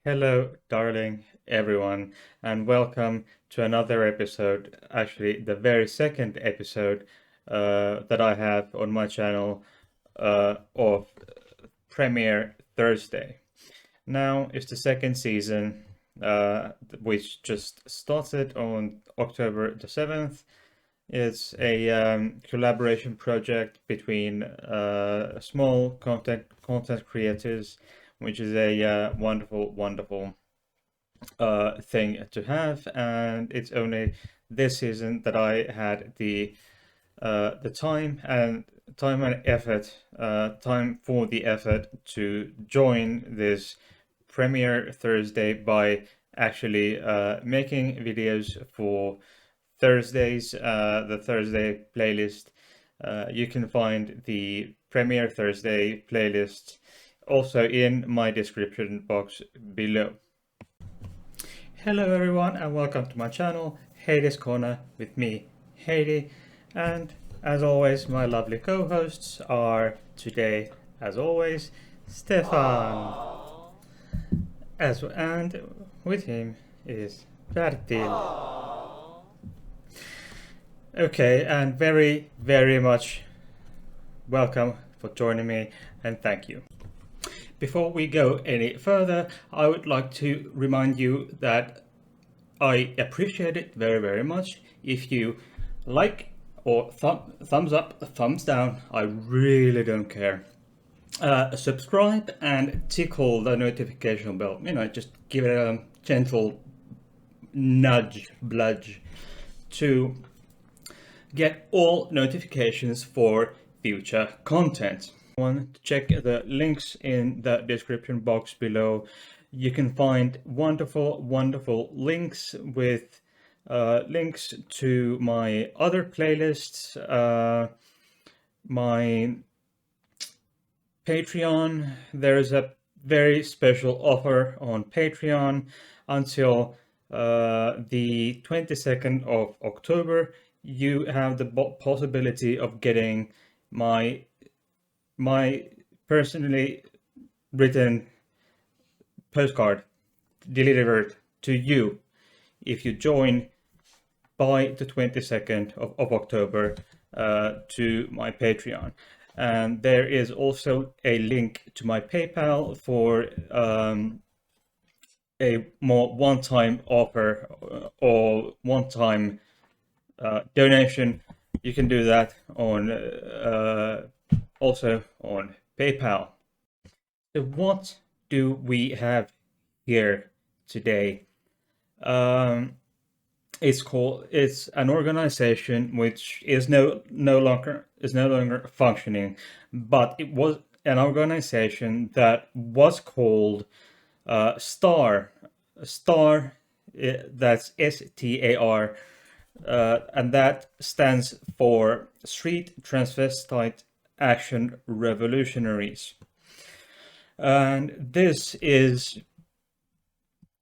Hello, darling everyone, and welcome to another episode, actually, the very second episode that I have on my channel of Premiere Thursday. Now it's the second season, which just started on October the 7th. It's a collaboration project between small content creators, which is a wonderful thing to have, and it's only this season that I had the time for the effort to join this Premiere Thursday by actually making videos for Thursdays, the Thursday playlist. You can find the Premiere Thursday playlist also in my description box below. Hello everyone and welcome to my channel, Heidi's Corner with me, Heidi, and as always my lovely co-hosts are today, as always, Stefan, and with him is Bertil. Okay, and very much welcome for joining me and thank you. Before we go any further, I would like to remind you that I appreciate it very much if you like or thumbs up, thumbs down. I really don't care. Subscribe and tickle the notification bell. Just give it a gentle bludge to get all notifications for future content. Want to check the links in the description box below. You can find wonderful links with links to my other playlists, my Patreon. There is a very special offer on Patreon until the 22nd of October. You have the possibility of getting my personally written postcard delivered to you if you join by the 22nd of October to my Patreon. And there is also a link to my PayPal for a more one-time offer or one-time donation. You can do that on also on PayPal. So what do we have here today? It's an organization which is no longer functioning, but it was an organization that was called STAR. STAR, that's STAR, and that stands for Street Transvestite Action Revolutionaries. And this is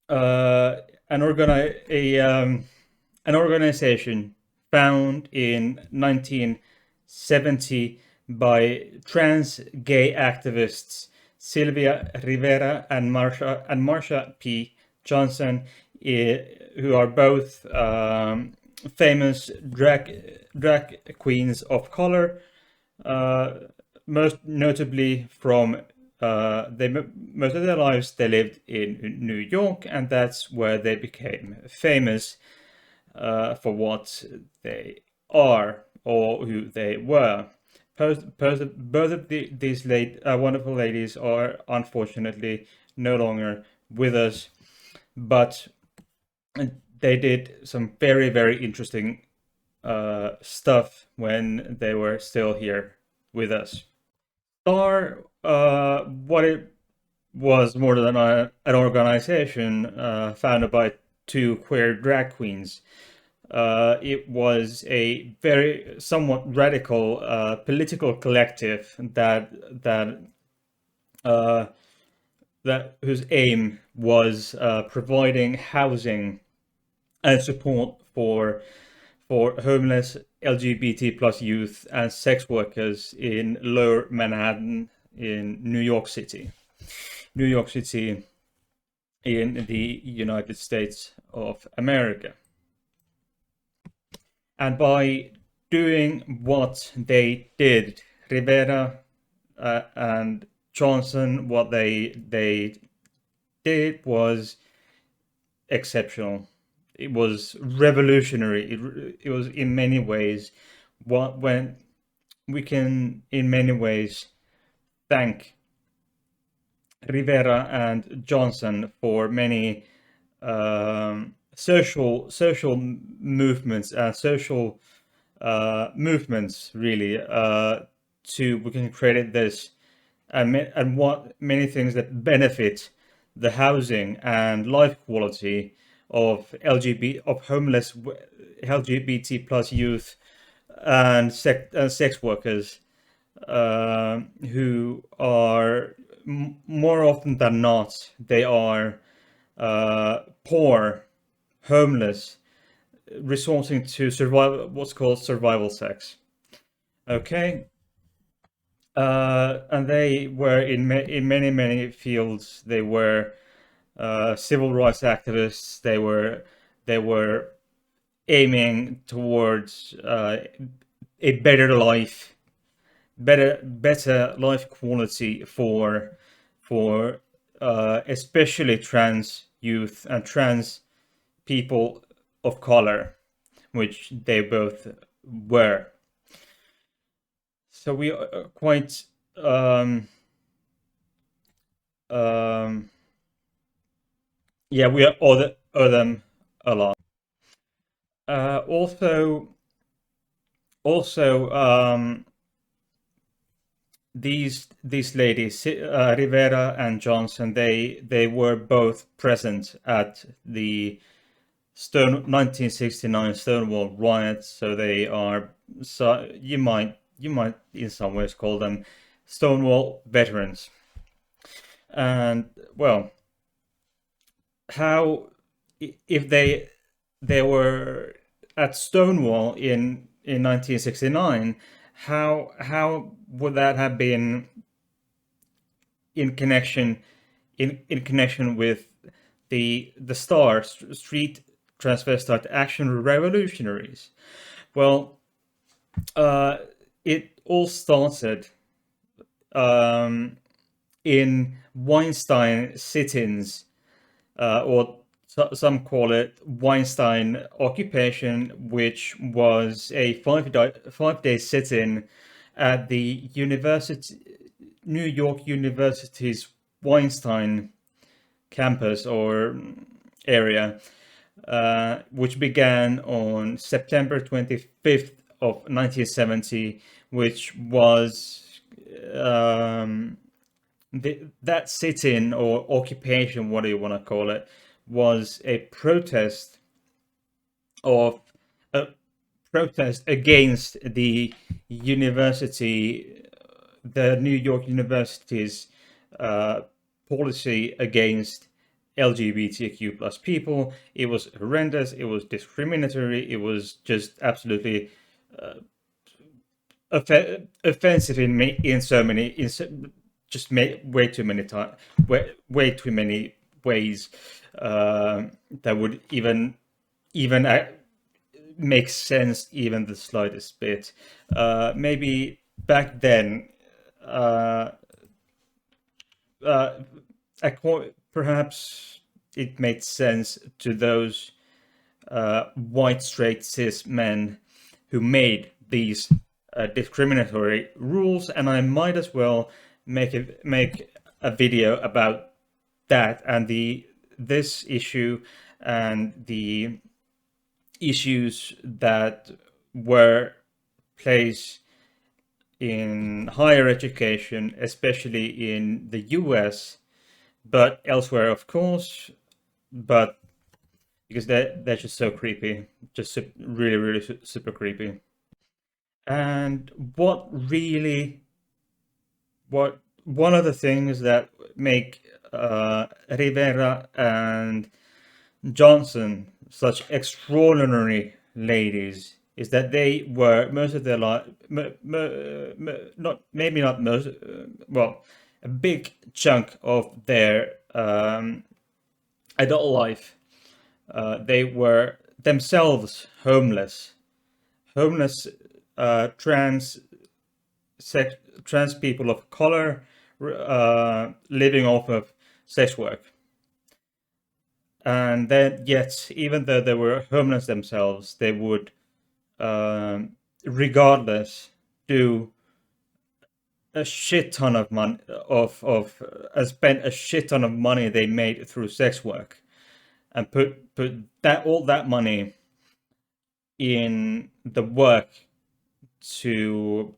an organization found in 1970 by trans gay activists Sylvia, Rivera, and Marcia P Johnson, who are both famous drag queens of color, most notably from most of their lives they lived in New York, and that's where they became famous for what they are or who they were. Both of these wonderful ladies are unfortunately no longer with us, but they did some very interesting stuff when they were still here with us. STAR, what it was more than an organization founded by two queer drag queens. It was a very somewhat radical political collective that whose aim was providing housing and support for homeless LGBT plus youth and sex workers in Lower Manhattan in New York City. New York City in the United States of America. And by doing what they did, Rivera and Johnson, what they did was exceptional. It was revolutionary. It was in many ways what when we can in many ways thank Rivera and Johnson for many social movements and social movements really to we can credit this and what many things that benefit the housing and life quality of LGBT of homeless LGBT plus youth and sex workers who are more often than not they are poor, homeless, resorting to survival, what's called survival sex. Okay, and they were in many fields. They were civil rights activists. They were aiming towards a better life, better life quality for especially trans youth and trans people of color, which they both were. So we are quite um, yeah, we owe them a lot. Also, these ladies, Rivera and Johnson, they were both present at the 1969 Stonewall Riots, so they are so you might in some ways call them Stonewall veterans. And well, how if they were at Stonewall in 1969, how would that have been in connection with the Star Street Transvestite Action Revolutionaries? Well, it all started um, in Weinstein sit-ins, or some call it Weinstein occupation, which was a 5-day sit-in at the New York University's Weinstein campus or area, which began on September 25th of 1970, which was that sit-in or occupation, what do you want to call it, was a of protest against the university, the New York University's policy against LGBTQ plus people. It was horrendous. It was discriminatory. It was just absolutely offensive in so many just way too many times, way too many ways that would even make sense even the slightest bit. Maybe back then, perhaps it made sense to those white straight cis men who made these discriminatory rules, and I might as well make a video about that and this issue and the issues that were placed in higher education, especially in the US, but elsewhere, of course. But because they're just so creepy, just really super creepy. And what one of the things that make Rivera and Johnson such extraordinary ladies is that they were most of their life, not maybe not most, well, a big chunk of their adult life. They were themselves homeless trans trans people of color living off of sex work. And then, yet, even though they were homeless themselves, they would, regardless, do a shit ton of money spent a shit ton of money they made through sex work, and put that all that money in the work to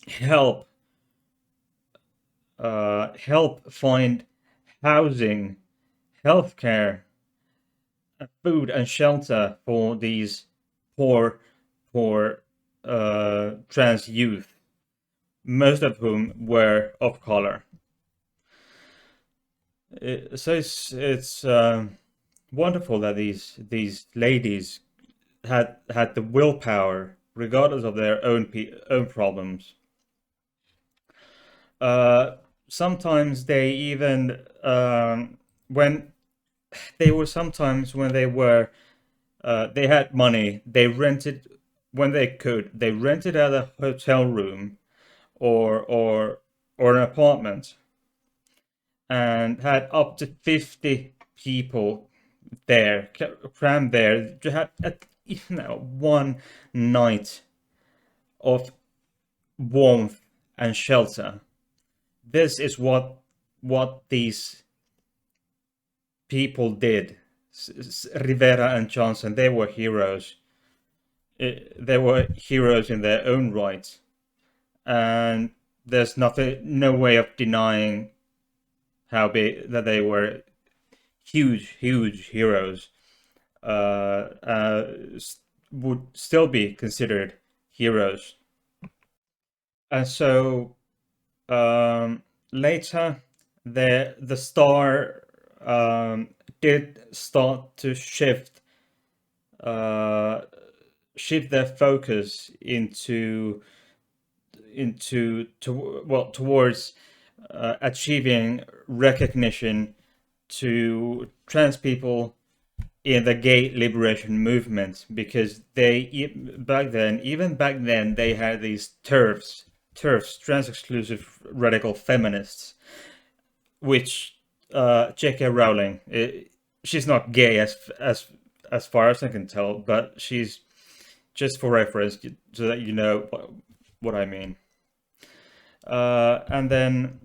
help help find housing, healthcare, food, and shelter for these poor trans youth, most of whom were of color. So it's wonderful that these ladies had the willpower, regardless of their own problems. Sometimes they even when they were sometimes when they had money, they rented when they could. They rented out a hotel room or an apartment and had up to 50 people there, crammed there, to have one night of warmth and shelter. This is what these people did. Rivera and Johnson, they were heroes. They were heroes in their own right, and there's no way of denying how big that they were huge heroes. Would still be considered heroes. And so later, the star did start to shift their focus towards achieving recognition to trans people in the gay liberation movement, because even back then, they had these trans exclusive radical feminists, which J.K. Rowling, she's not gay as far as I can tell, but she's, just for reference, so that you know what I mean. And then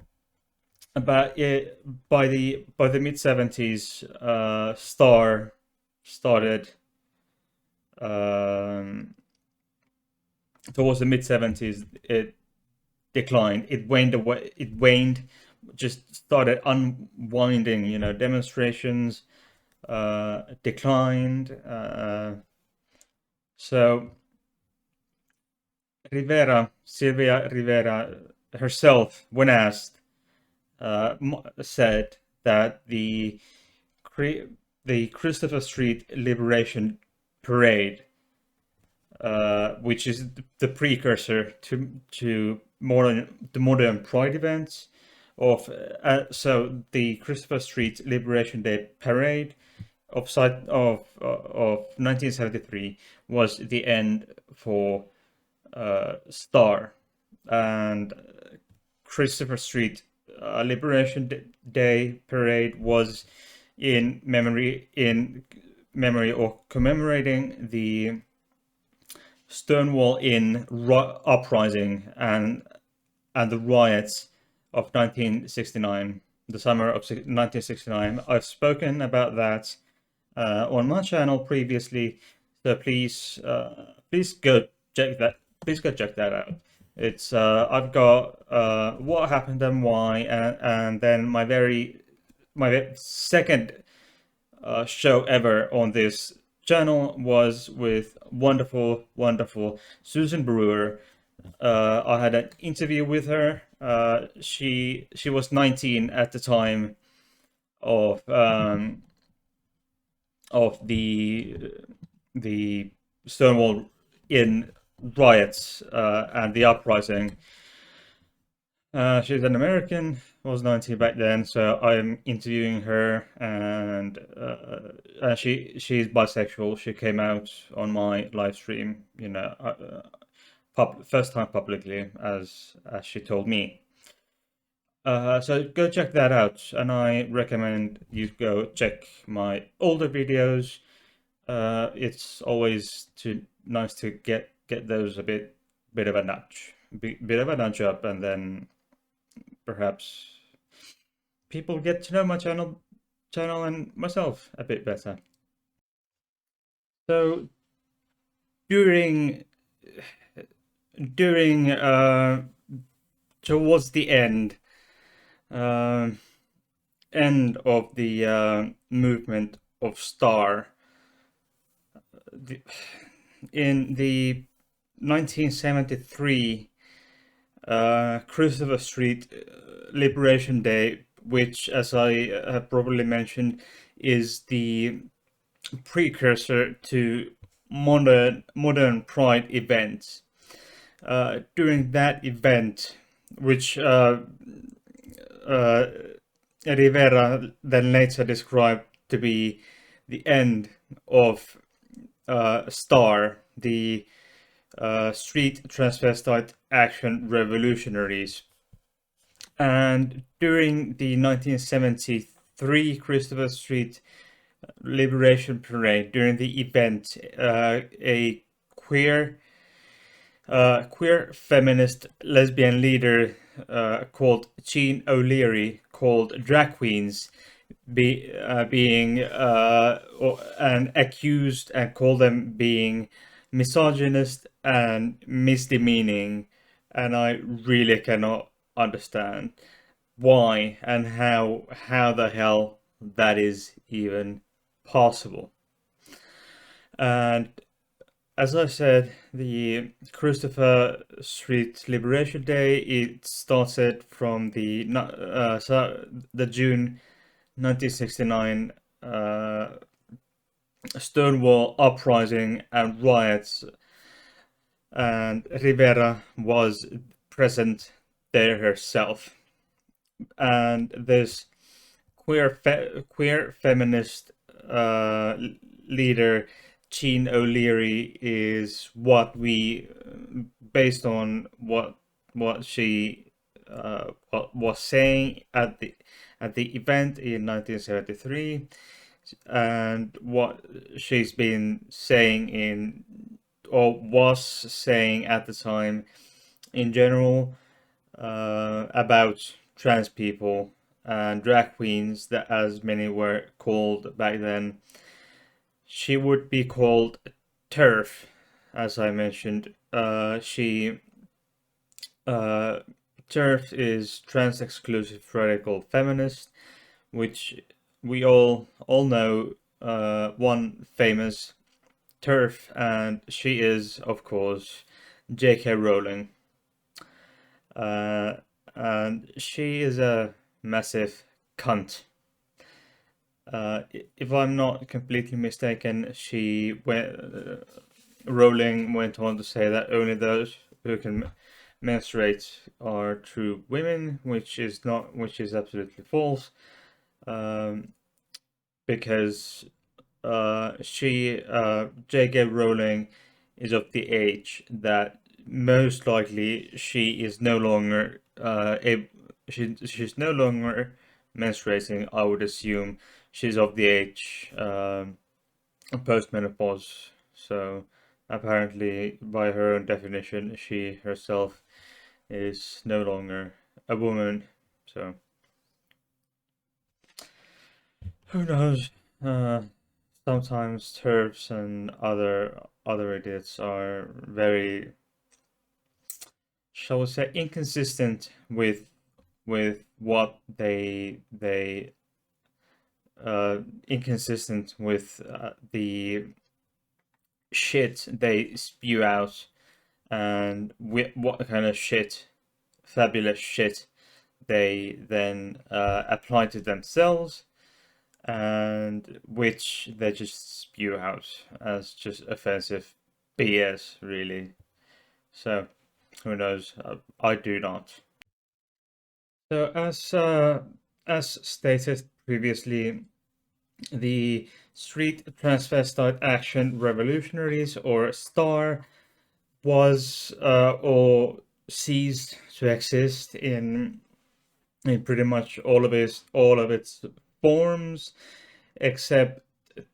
about by the mid-70s, Star started, towards the mid-70s, it declined. It waned away. It waned. Just started unwinding. Demonstrations declined. So Sylvia Rivera herself, when asked, said that the Christopher Street Liberation Parade, which is the precursor to the modern Pride events, so the Christopher Street Liberation Day Parade of 1973 was the end for Star, and Christopher Street Liberation Day Parade was in memory or commemorating the Stonewall Inn uprising and the riots of 1969, the summer of 1969. I've spoken about that on my channel previously, so please go check that. Please go check that out. It's I've got what happened and why, and then my second show ever on this channel was with wonderful Susan Brewer. I had an interview with her. She was 19 at the time of the Stonewall Inn riots and the uprising. She's an American, was 19 back then, so I'm interviewing her, and she's bisexual. She came out on my live stream, first time publicly, as she told me. So go check that out, and I recommend you go check my older videos. It's always nice to get those a bit of a bit of a nudge up, and then perhaps people get to know my channel and myself a bit better. So during during towards the uh, end of the movement of Star, the, in the 1973 Christopher Street Liberation Day, which, as I have probably mentioned, is the precursor to modern Pride events. During that event, which uh, Rivera then later described to be the end of STAR, the Street Transvestite Action Revolutionaries. And during the 1973 Christopher Street Liberation Parade, during the event, a queer feminist lesbian leader called Jean O'Leary called drag queens being and accused and called them being misogynist and misdemeaning, and I really cannot understand why and how the hell that is even possible. And as I said, the Christopher Street Liberation Day, it started from the June 1969 Stonewall uprising and riots, and Rivera was present there herself. And this queer feminist leader Jean O'Leary is what we, based on what she was saying at the event in 1973, and what she's been saying in or was saying at the time in general about trans people and drag queens, that as many were called back then. She would be called TERF, as I mentioned. TERF is trans exclusive radical feminist, which we all know one famous TERF, and she is, of course, J.K. Rowling. Uh, and she is a massive cunt. If I'm not completely mistaken, Rowling went on to say that only those who can menstruate are true women, which is absolutely false. Um, because J.K. Rowling is of the age that most likely she is no longer she's no longer menstruating. I would assume she's of the age post-menopause. So apparently, by her own definition, she herself is no longer a woman. So who knows? Uh, Sometimes TERFs and other idiots are very, shall we say, inconsistent with what they inconsistent with the shit they spew out, and what kind of shit, fabulous shit, they then apply to themselves, and which they just spew out as just offensive BS, really. So, who knows? I do not. So as stated previously, the Street Transvestite Action Revolutionaries, or STAR, was or ceased to exist in pretty much all of its forms, except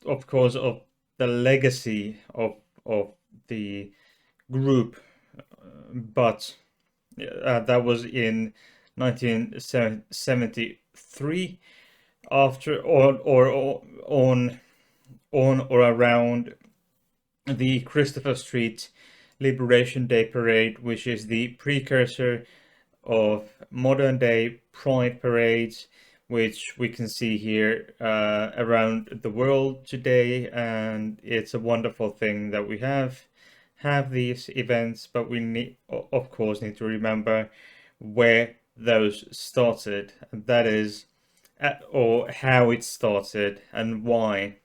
of course of the legacy of the group, but that was in 1973, after or on or around the Christopher Street Liberation Day Parade, which is the precursor of modern day pride parades, which we can see here around the world today. And it's a wonderful thing that we have these events, but we need, of course, need to remember where those started, and that is or how it started and why.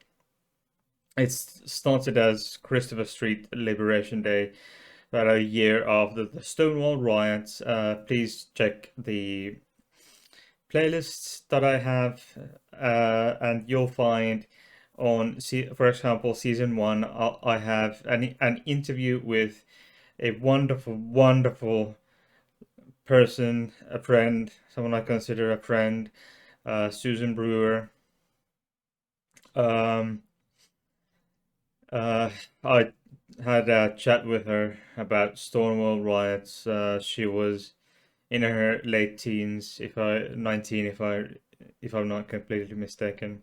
It started as Christopher Street Liberation Day, about a year after the Stonewall Riots. Please check the playlists that I have, and you'll find on, for example, season 1, I have an interview with a wonderful, wonderful person, a friend, someone I consider a friend, Susan Brewer. Um, I had a chat with her about Stonewall Riots. She was in her late teens, 19, if I'm not completely mistaken.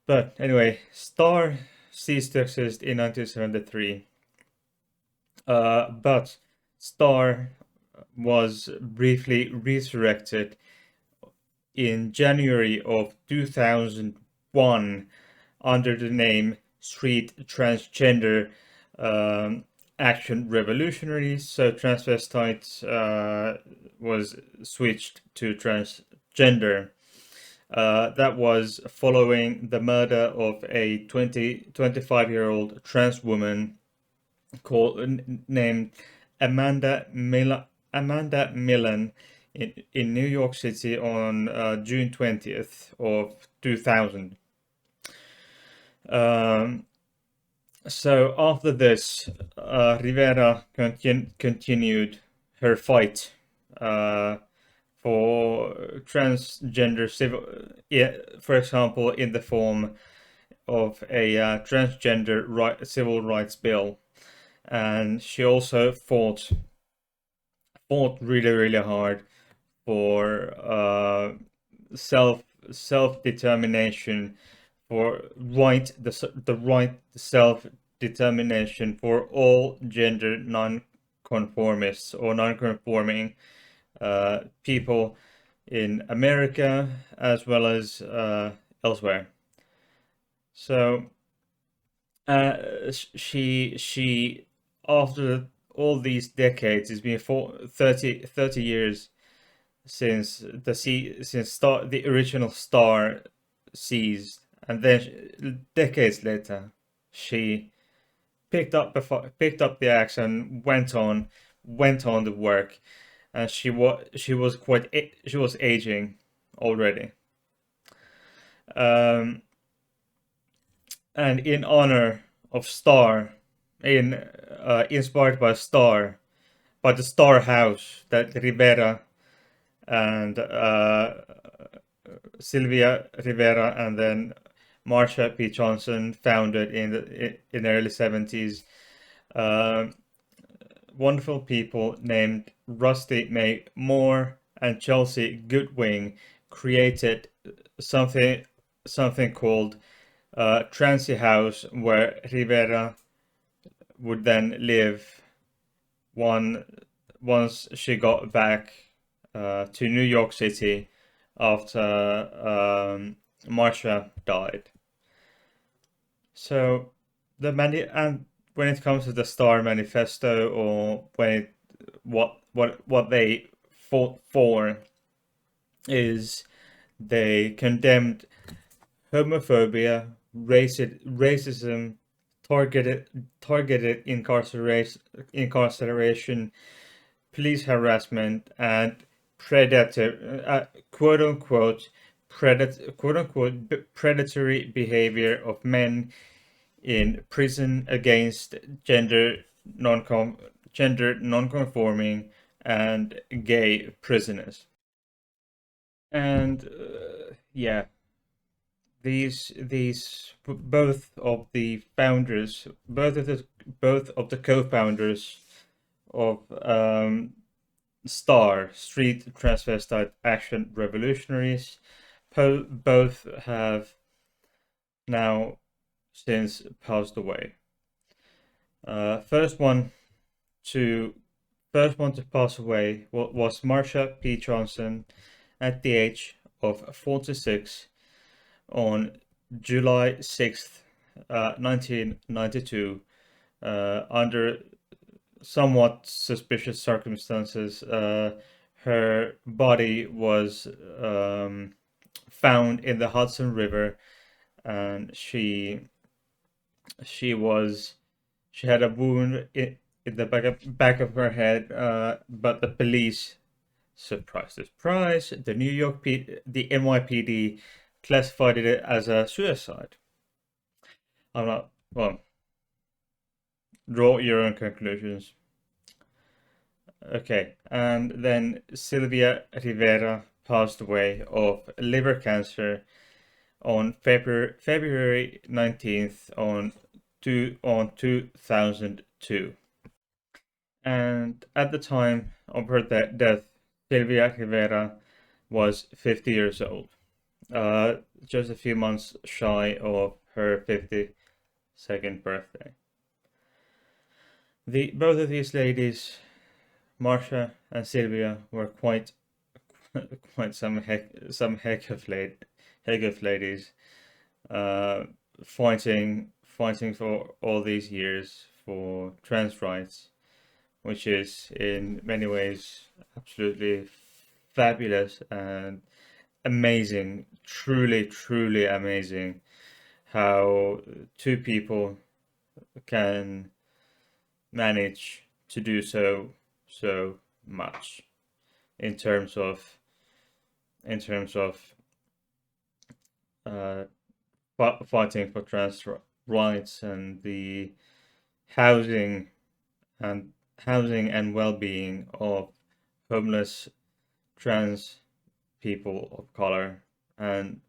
But anyway, Star ceased to exist in 1973. But Star was briefly resurrected in January of 2001 under the name Street Transgender Action Revolutionaries. So Transvestite was switched to transgender. That was following the murder of a 25-year-old trans woman named Amanda Millen in New York City on June 20th of 2000. So after this, Rivera continued her fight for transgender for example, in the form of a transgender civil rights bill, and she also fought really, really hard for self-determination, for the right self-determination for all gender non-conformists or non-conforming people in America as well as elsewhere. So she after all these decades, it's been 30 years since the original Star ceased, and then decades later she picked up the axe and went on the work, and she was aging already. And in honor of Star, inspired by Star, by the Star House that Rivera and Sylvia Rivera and then Marcia P Johnson founded in the early 70s. Wonderful people named Rusty May Moore and Chelsea Goodwing created something called Transy House, where Rivera would then live once she got back to New York City after Marsha died. So and when it comes to the Star Manifesto, or what they fought for, is they condemned homophobia, racism, targeted incarceration, police harassment, and quote unquote predatory behavior of men in prison against non gender non-conforming and gay prisoners. And yeah, these both of the founders, both of the co-founders of Street Transvestite Action Revolutionaries, both have now since passed away. First one to pass away was Marcia P Johnson at the age of 46 on July 6th, 1992, under somewhat suspicious circumstances. Her body was found in the Hudson River, and she had a wound in the back of her head, but the police, surprise, surprise, the NYPD classified it as a suicide. I'm not, well, draw your own conclusions. Okay, and then Sylvia Rivera passed away of liver cancer on February 19th on 2002. And at the time of her death, Sylvia Rivera was 50 years old, just a few months shy of her 52nd birthday. Both of these ladies, Marsha and Sylvia, were quite some heck of ladies, fighting for all these years for trans rights, which is in many ways absolutely fabulous and amazing, truly amazing how two people can manage to do so much in terms of uh, fighting for trans rights and the housing and well-being of homeless trans people of color and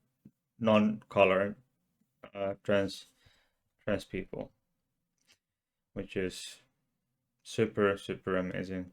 non-color trans people, which is super amazing.